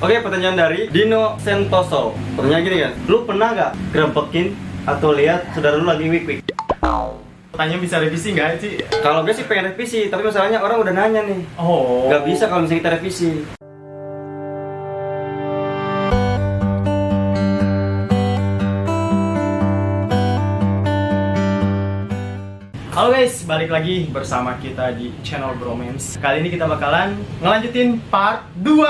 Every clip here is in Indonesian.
Oke, pertanyaan dari Dino Sentoso. Pertanyaan gini kan, lu pernah nggak gerempekin atau lihat saudara lu lagi wik-wik? Pertanyaan bisa revisi nggak sih? Kalau gue sih pengen revisi, tapi masalahnya orang udah nanya nih. Oh. Nggak bisa kalau misalnya kita revisi. Halo guys, balik lagi bersama kita di channel Bromance. Kali ini kita bakalan ngelanjutin part 2.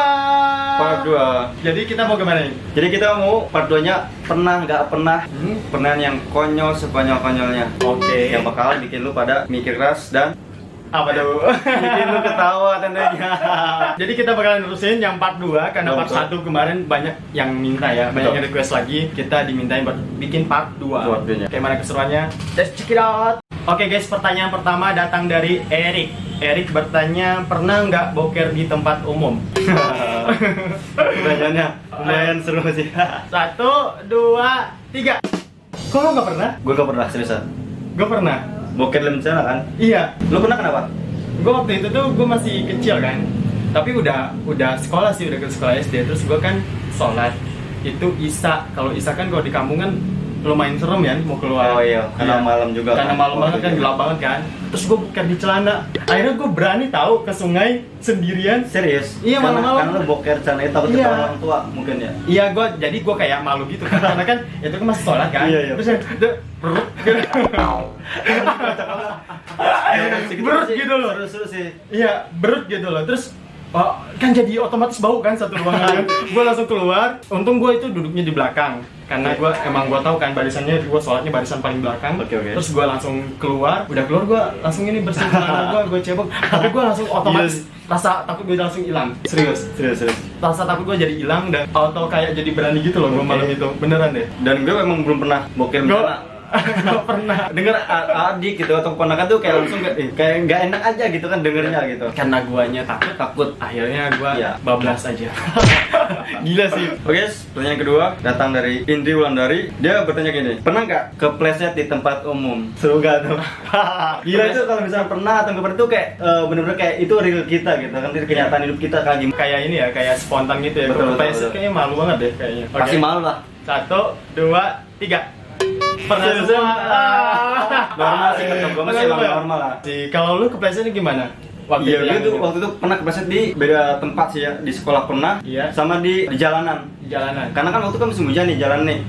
Part 2. Jadi kita mau gimana nih? Jadi kita mau part 2-nya pernah nggak pernah. Pernah yang konyol sekonyol-konyolnya. Oke. Yang bakalan bikin lu pada mikir keras dan Apa tuh? bikin lu ketawa tentunya. Jadi kita bakalan nerusin yang part 2 karena part Betul. 1 kemarin banyak yang minta ya, banyak Betul. yang request lagi. Kita dimintain buat bikin part 2. Part 2-nya. Kayak mana keseruannya? Let's check it out. Oke guys, pertanyaan pertama datang dari Erik. Erik bertanya, pernah nggak boker di tempat umum? Pertanyaannya lumayan seru sih. 1, 2, 3. Kok lo nggak pernah? Gue gak pernah seriusan. Gue pernah. Boker dalam sana kan? Iya. Lu pernah kenapa? Gue waktu itu tuh gue masih kecil kan. Tapi udah sekolah sih, udah ke sekolah SD. Terus gue kan sholat itu Isya. Kalau Isya kan kalau di kampung kan lumayan serem ya mau keluar. Oh iya, karena malam juga Karena kan. malam banget kan, gelap banget kan. Terus gue boker di celana. Akhirnya gue berani tahu ke sungai sendirian. Serius? Iya, Karena- malam-malam. Karena lu boker sana itu takut Iya. ketahuan orang tua mungkin ya. Iya, jadi gue kayak malu gitu kan, karena kan itu kan masih sholat kan. Iya, iya. Terus berut gitu loh. Seru sih. Iya, berut gitu loh. Terus kan jadi otomatis bau kan satu ruangan. Gue langsung keluar. Untung gue itu duduknya di belakang. Karena gue emang gue tahu kan barisannya, gue sholatnya barisan paling belakang. Oke. Terus gue langsung keluar. Udah keluar gue langsung ini bersihin celana gue cebok. Tapi gue langsung otomatis rasa takut gue langsung hilang. Serius. Rasa takut gue jadi hilang dan auto kayak jadi berani gitu loh gue Oke. malam itu. Beneran deh. Dan gue memang belum pernah boker di Gue sana. gak pernah. Dengar adik gitu atau ponakan tuh kayak langsung kayak nggak enak aja gitu kan dengernya gitu. Karena guanya takut, akhirnya gua Iya. bablas aja. Gila sih. Oke, pertanyaan kedua datang dari Indri Wulandari. Dia bertanya gini, pernah nggak kepleset di tempat umum? Seru gak tuh? Gila itu kalau misalnya pernah atau nggak pernah tuh kayak bener-bener kayak itu real kita gitu kan, kenyataan hidup kita kayak gimana? Kayak ini ya, kayak spontan gitu ya. Betul, Kepleset betul. kayaknya malu banget deh kayaknya. Pasti malu lah. 1, 2, 3. Pernah Seriusan? semua. Normal sih, menurut gue masih emang normal lah. Kalau lu keplesetnya gimana? Iya, gue yang tuh waktu itu pernah kepleset di beda tempat sih ya, di sekolah pernah, Iya. sama di jalanan. di jalanan. Karena kan waktu itu kan musim hujan nih jalan nih.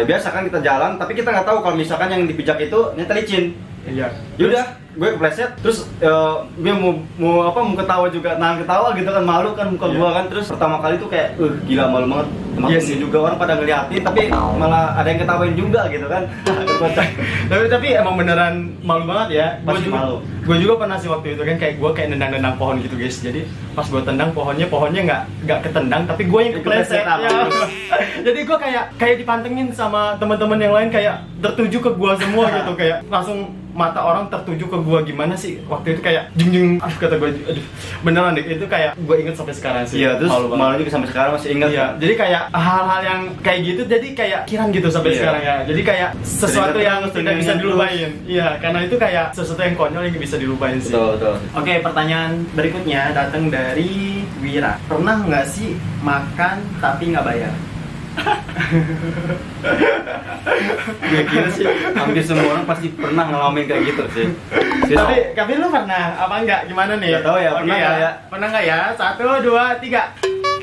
Biasa kan kita jalan, tapi kita nggak tahu kalau misalkan yang dipijak itu ternyata licin. Iya. Yaudah, gue kepleset, terus gue mau ketawa juga, nahan ketawa gitu kan, malu kan muka Iya. gue kan. Terus pertama kali tuh kayak, gila malu banget. Tempat Iya ini sih. juga orang pada ngeliatin, tapi malah ada yang ketawain juga gitu kan. Agak kocak. tapi emang beneran malu banget ya. Pasti malu. Gue juga pernah sih waktu itu kan kayak nendang-nendang pohon gitu guys. Jadi pas gue tendang pohonnya nggak ketendang, tapi gue yang kepleset. Kepleset, Ya. Jadi gue kayak dipantengin sama teman-teman yang lain, kayak tertuju ke gue semua gitu, kayak langsung mata orang tertuju ke gue. Gimana sih waktu itu kayak jing kata gue, aduh beneran deh, itu kayak gue inget sampai sekarang sih. Iya, terus banget. malu juga sampai sekarang masih ingat. Iya, jadi kayak hal-hal yang kayak gitu jadi kayak kiran gitu sampai Iya. sekarang ya. Jadi kayak sesuatu Teringat yang terus, tidak bisa teringat dilupain. Iya, karena itu kayak sesuatu yang konyol yang bisa dilupain sih. Betul. Oke, pertanyaan berikutnya datang dari Wira. Pernah nggak sih makan tapi nggak bayar? Gue kira sih hampir semua orang pasti pernah ngalamin kayak gitu sih. Tapi lu pernah apa enggak? Gimana nih? Nggak tahu ya, Oke pernah nggak ya? Pernah nggak ya? 1, 2, 3.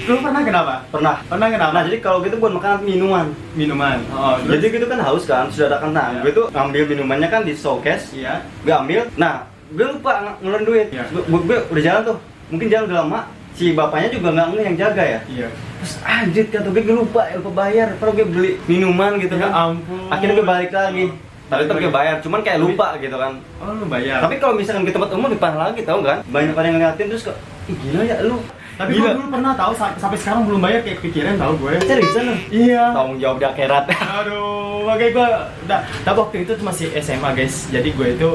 Lu pernah kenapa? Pernah. Pernah kenapa? Nah, jadi kalau gitu buat makanan minuman. Minuman. Oh, Jadi gitu kan haus kan, sudah ada kentang. Iya. Gue tuh ngambil minumannya kan di showcase. iya. Gue ambil. Nah, gue lupa ngeluarin duit. Iya. Gue udah jalan tuh. Mungkin jalan udah lama. Si bapaknya juga nggak yang jaga ya. Iya. Terus anjir kata gue lupa bayar. Padahal gue beli minuman gitu Ya kan. ampun. Akhirnya gue balik lagi. Tapi tetap gue bayar, cuman kayak lupa gitu kan. Oh, lu bayar. Tapi kalau misalkan di tempat umum lebih parah lagi, tahu kan? Banyak orang yang ngeliatin terus kok, ih gila ya lu. Tapi gue dulu pernah tahu sampai sekarang belum bayar, kayak kepikiran tahu gue. Seriusan lu? Iya. Tanggung jawab di akhirat. Aduh, makanya gue udah. Tapi waktu itu masih SMA guys. Jadi gue itu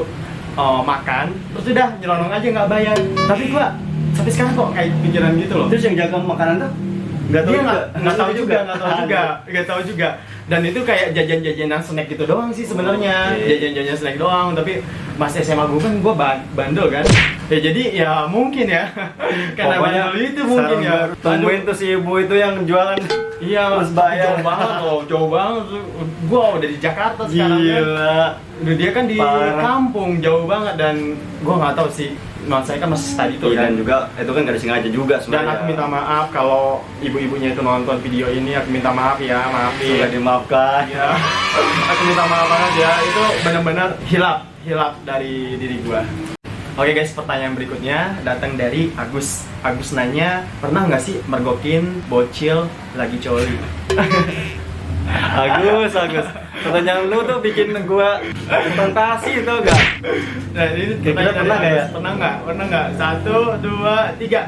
makan, terus udah nyelonong aja nggak bayar. Tapi gue sampai sekarang kok kayak kepikiran gitu loh. Terus yang jaga makanan tuh Nggak tahu Dia juga. nggak tahu juga, nggak tahu juga. Dan itu kayak jajan-jajanan snack gitu doang sih sebenarnya. Oke. Jajan-jajan snack doang, tapi pas SMA gue kan gue bandel kan. Ya jadi ya mungkin ya. Karena bandel itu mungkin ya. Temuin tuh si ibu itu yang jualan. Iya, Terus bayar. jauh banget loh, jauh banget. Gua udah di Jakarta sekarang kan. Gila. Dia kan di Parah. kampung, jauh banget dan gua nggak tahu sih. Saya kan masih study tuh Iya, dan juga itu kan nggak disengaja juga dan sebenarnya. aku minta maaf kalau ibu-ibunya itu nonton video ini. Aku minta maaf ya, Sudah dimaafkan. Ya, aku minta maaf banget ya. Itu benar-benar hilap dari diri gua. Oke guys, pertanyaan berikutnya datang dari Agus. Agus nanya, pernah nggak sih mergokin bocil lagi coli? Agus. Pertanyaan lu tuh bikin gua fantasi tau gak? Nah, ini Kira-kira pertanyaan pernah dari nggak Agus. ya? Pernah nggak? 1, 2, 3.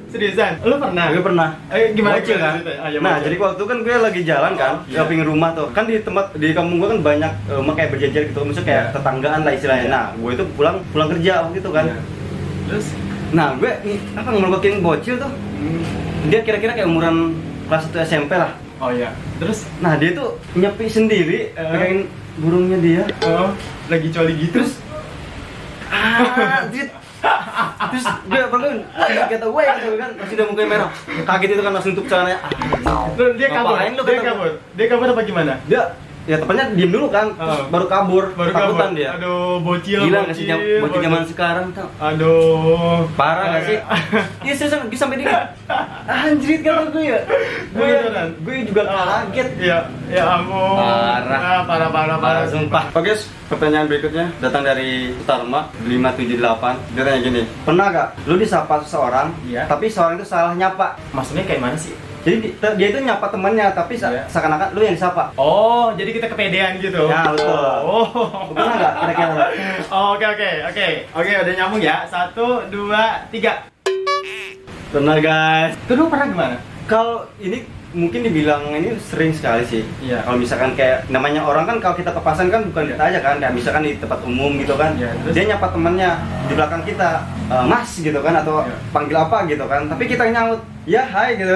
Seriusan? Lu pernah? Gue pernah. Gimana Bocil kan? ceritanya? Ah, ya, Nah, bocil. jadi waktu kan gue lagi jalan kan, Iya. shopping rumah tuh. Kan di tempat di kampung gue kan banyak rumah kayak berjejer gitu, maksudnya kayak Iya. tetanggaan lah istilahnya. Iya. Nah, gue itu pulang kerja waktu itu kan. Iya. Terus? Nah, gue ngelobakin bocil tuh. Dia kira-kira kayak umuran kelas 1 SMP lah. Oh iya. Terus? Nah, dia tuh nyepi sendiri, pegangin burungnya dia. Oh, lagi coli gitu. Terus terus gue kata gue kan masih udah mukanya merah, kaget itu kan langsung tutup celananya. Terus dia kabur. Ngapain lu, Dia kata kabur. Dia kabur apa gimana? Dia ya tepatnya diem dulu kan, terus Oh. baru kabur, Baru takutan kabur. dia. Aduh, bocil. Gila nggak sih bocil zaman sekarang tau? Aduh. Parah nggak sih? Iya seriusan, gue sampai dia anjrit kan gue ya. Beneran? Gue juga kaget. Ya, ya ampun. Parah. Parah. Sumpah. Oke, pertanyaan berikutnya datang dari Utarma 578. Dia tanya gini, pernah gak lu disapa seseorang, Iya. tapi seorang itu salah nyapa? Maksudnya kayak mana sih? Jadi dia itu nyapa temannya, tapi Iya. seakan-akan lu yang disapa. Oh, jadi kita kepedean gitu. Ya, betul. Oh. Lu pernah gak kira-kira? Oke, udah nyambung ya. 1, 2, 3. Pernah guys. Itu lu pernah gimana? Kalau ini mungkin dibilang ini sering sekali sih. Iya. Kalau misalkan kayak namanya orang kan kalau kita papasan kan bukan kita aja kan, kayak misalkan di tempat umum gitu kan. Iya, terus? Dia nyapa temannya di belakang kita, Mas gitu kan atau Iya. panggil apa gitu kan. Tapi kita nyaut, ya hai gitu.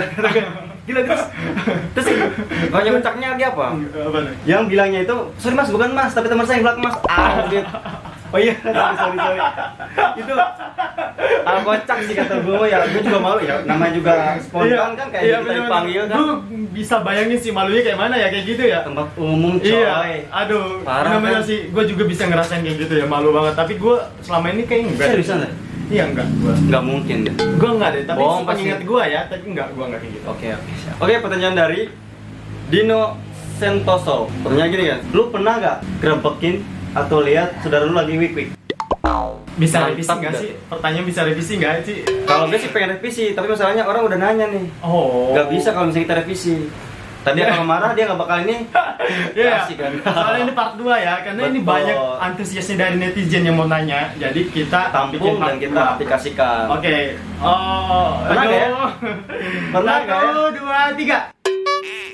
Gila terus kalau yang kocaknya dia apa? Apa nih? Yang bilangnya itu, sorry mas bukan mas, tapi teman saya yang belakang mas. Gitu. Oh iya, sorry. Itu kocak sih kata gue ya. Gue juga malu ya. Namanya juga spontan kan kayak kita dipanggil kan. Gue bisa bayangin sih malunya kayak mana ya kayak gitu ya. Tempat umum coy. Iya, aduh, Parah, bener-bener kan? sih, gue juga bisa ngerasain kayak gitu ya, malu banget. Tapi gue selama ini kayak enggak. Seriusan deh? Iya enggak, gue. Nggak mungkin deh. Gue enggak deh, tapi Bohong pasti. pengingat gue ya, tapi enggak, gue enggak kayak gitu. Oke, siap. Oke, pertanyaan dari Dino Sentoso. Pertanyaan gini kan, lu pernah nggak grebekin atau lihat saudara lu lagi wik-wik? Bisa Mantap revisi nggak nggak? sih? Pertanyaan bisa revisi nggak sih? Kalau gue sih pengen revisi, tapi masalahnya orang udah nanya nih. Oh. Nggak bisa kalau misalnya kita revisi. Tadi kalau marah dia nggak bakal ini. Iya, Asik kan? soalnya ini part 2 ya, karena ini Betul. banyak antusiasnya dari netizen yang mau nanya. Jadi kita Tampung bikin dan part kita 2. aplikasikan. Oke. Oh, Pernah nggak ya? Pernah nggak ya? 1, 2, 3.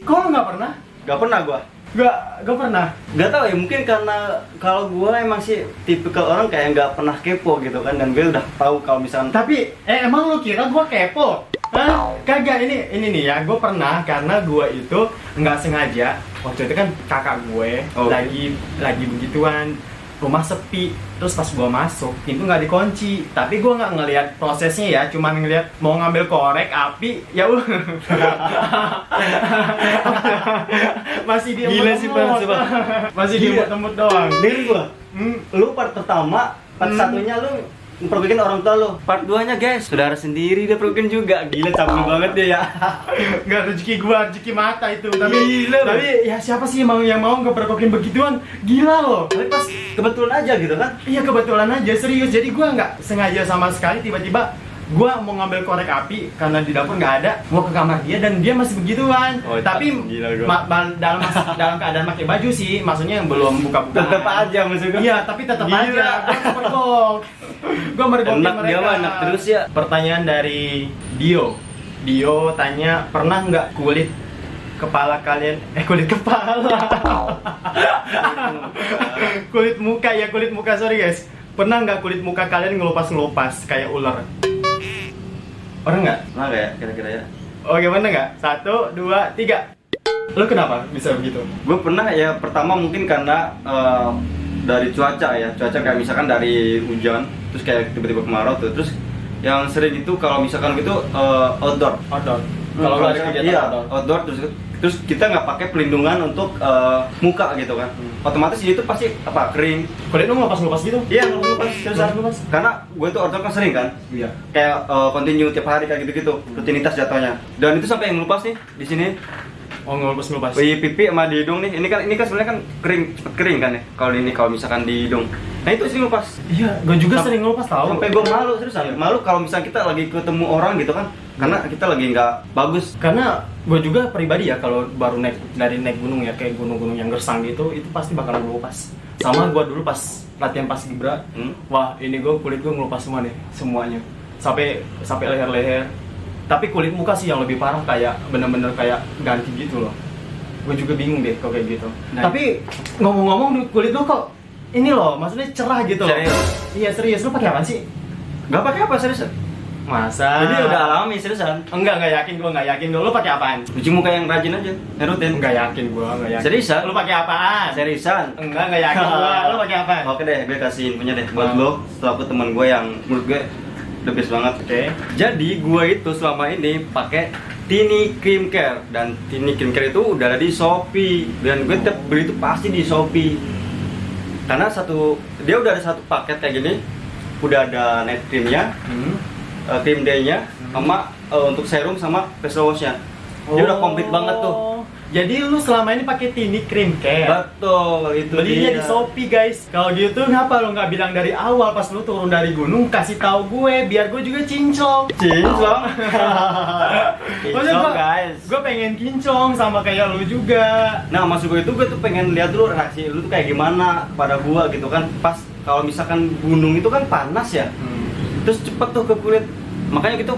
Kok lu nggak pernah? Gak pernah gua. Gak pernah. Gak tau ya, mungkin karena kalau gua emang sih tipikal orang kayak nggak pernah kepo gitu kan, dan gue udah tahu kalau misalkan Tapi, emang lu kira gua kepo? Hah? Kagak, ini nih ya, gue pernah karena gua itu nggak sengaja. Waktu itu kan kakak gue Oh. lagi begituan, rumah sepi, terus pas gua masuk pintu nggak dikunci, tapi gua nggak ngelihat prosesnya ya, cuman ngelihat mau ngambil korek api ya udah. Masih di Gila sih, Bang, coba. masih di Gila. emut doang. diri gua. Hmm. Lu part pertama, part satunya lu mempergokin orang tua lu. Part 2-nya guys, saudara sendiri dia pergokin juga. Gila, cabul banget dia ya. Nggak rezeki gua, rezeki mata itu. Tapi Gila, Bang. tapi ya siapa sih yang mau ngepergokin begituan? Gila loh. Tapi pas kebetulan aja gitu kan. Iya kebetulan aja, serius. Jadi gua nggak sengaja sama sekali, tiba-tiba gua mau ngambil korek api karena di dapur nggak ada, mau ke kamar dia dan dia masih begituan. Oh, Tapi gila gua. dalam keadaan pakai baju sih, maksudnya yang belum buka-buka. Tetep aja maksud gua. Iya, tapi tetap Gila. aja gua mergokin Enak dia mereka. mah, enak terus ya. Pertanyaan dari Dio. Dio tanya, pernah nggak kulit kepala kalian kulit kepala kulit muka sorry guys, pernah nggak kulit muka kalian ngelupas kayak ular? Orang nggak? Pernah nggak ya kira-kira ya? Oke, bener nggak? 1, 2, 3. Lu kenapa bisa begitu? Gue pernah ya, pertama mungkin karena dari cuaca ya, cuaca kayak misalkan dari hujan terus kayak tiba-tiba kemarau tuh. Terus yang sering itu kalau misalkan gitu outdoor. Outdoor. Kalau lu ada misalkan- kegiatan iya, outdoor. terus kita nggak pakai pelindungan untuk muka gitu kan. Otomatis itu pasti apa, kering. Kulit lu ngelupas-ngelupas gitu? Iya, ngelupas seriusan. Ngelupas. Karena gue tuh outdoor kan sering kan. Iya. Kayak continue tiap hari kayak gitu-gitu, rutinitas jatuhnya. Dan itu sampai yang ngelupas nih di sini. Oh, ngelupas-ngelupas. Di pipi sama di hidung nih. Ini kan sebenarnya kan kering, cepet kering kan ya. Kalau misalkan di hidung. Nah, itu sih ngelupas. Iya, gue juga sering ngelupas tahu. Sampai gue malu seriusan. Malu kalau misalnya kita lagi ketemu orang gitu kan. Karena kita lagi nggak bagus. Karena gue juga pribadi ya, kalau baru naik gunung ya, kayak gunung-gunung yang gersang gitu, itu pasti bakal ngelupas. Sama gue dulu pas latihan pas Gibra, wah ini gue kulit gue ngelupas semua nih, semuanya, sampai leher-leher. Tapi kulit muka sih yang lebih parah, kayak bener-bener kayak ganti gitu loh. Gue juga bingung deh kalau kayak gitu. Nah, tapi ngomong-ngomong, kulit lu kok ini loh, maksudnya cerah gitu loh. Serius? Iya serius, lu pakai apa sih? Nggak pakai apa seriusan? Masa? Jadi udah alami seriusan. Enggak yakin gue, nggak yakin gue. Lu pakai apaan? Cuci muka yang rajin aja, yang rutin. Enggak yakin gua, enggak yakin. Seriusan? Lu pakai apaan? Seriusan. Enggak yakin gua. Lu pakai apaan? Oke deh, gue kasih infonya deh buat lo. Setelah aku teman gue yang menurut gue the best banget. Oke. Jadi gue itu selama ini pakai Tiny Cream Care, dan Tiny Cream Care itu udah ada di Shopee, dan gue tiap beli itu pasti di Shopee. Karena dia udah ada satu paket kayak gini, udah ada night creamnya, cream day-nya, sama untuk serum sama face wash-nya. Dia udah komplit banget tuh. Jadi lu selama ini pakai Tiny Cream Care. Betul, itu Belinya dia. di Shopee, guys. Kalau gitu ngapa lu nggak bilang dari awal pas lu turun dari gunung, kasih tahu gue biar gue juga cincong. Cincong. Cincong, guys. Gue pengen kincong sama kayak lu juga. Nah, maksud gue tuh pengen lihat dulu reaksi lu tuh kayak gimana pada gua gitu kan. Pas kalau misalkan gunung itu kan panas ya. Terus cepet tuh ke kulit. Makanya gitu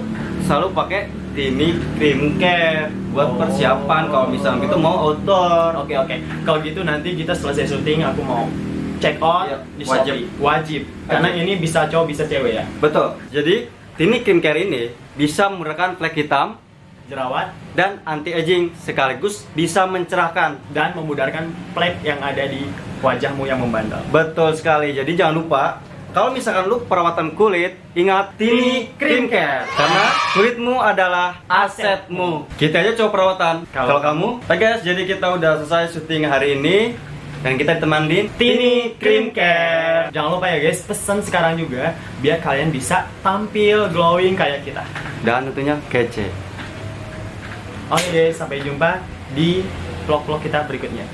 selalu pakai Tiny Cream Care buat persiapan kalau misalnya gitu mau outdoor. Oke. Kalau gitu nanti kita selesai syuting, aku mau check out Iya, di wajib. Shopee. Wajib. Karena ini bisa cowok bisa cewek ya. Betul. Jadi Tiny Cream Care ini bisa meredakan flek hitam Jerawat dan anti aging, sekaligus bisa mencerahkan. dan memudarkan flek yang ada di wajahmu yang membandel. Betul sekali. Jadi jangan lupa kalau misalkan lu perawatan kulit, ingat Tiny Cream Care, karena kulitmu adalah asetmu. Kita aja coba perawatan. Kalau kamu, oke guys, jadi kita udah selesai syuting hari ini dan kita ditemani Tiny Cream Care. Jangan lupa ya guys, pesan sekarang juga biar kalian bisa tampil glowing kayak kita. dan tentunya kece. Oke guys, sampai jumpa di vlog-vlog kita berikutnya.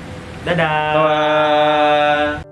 Dadah. Bye.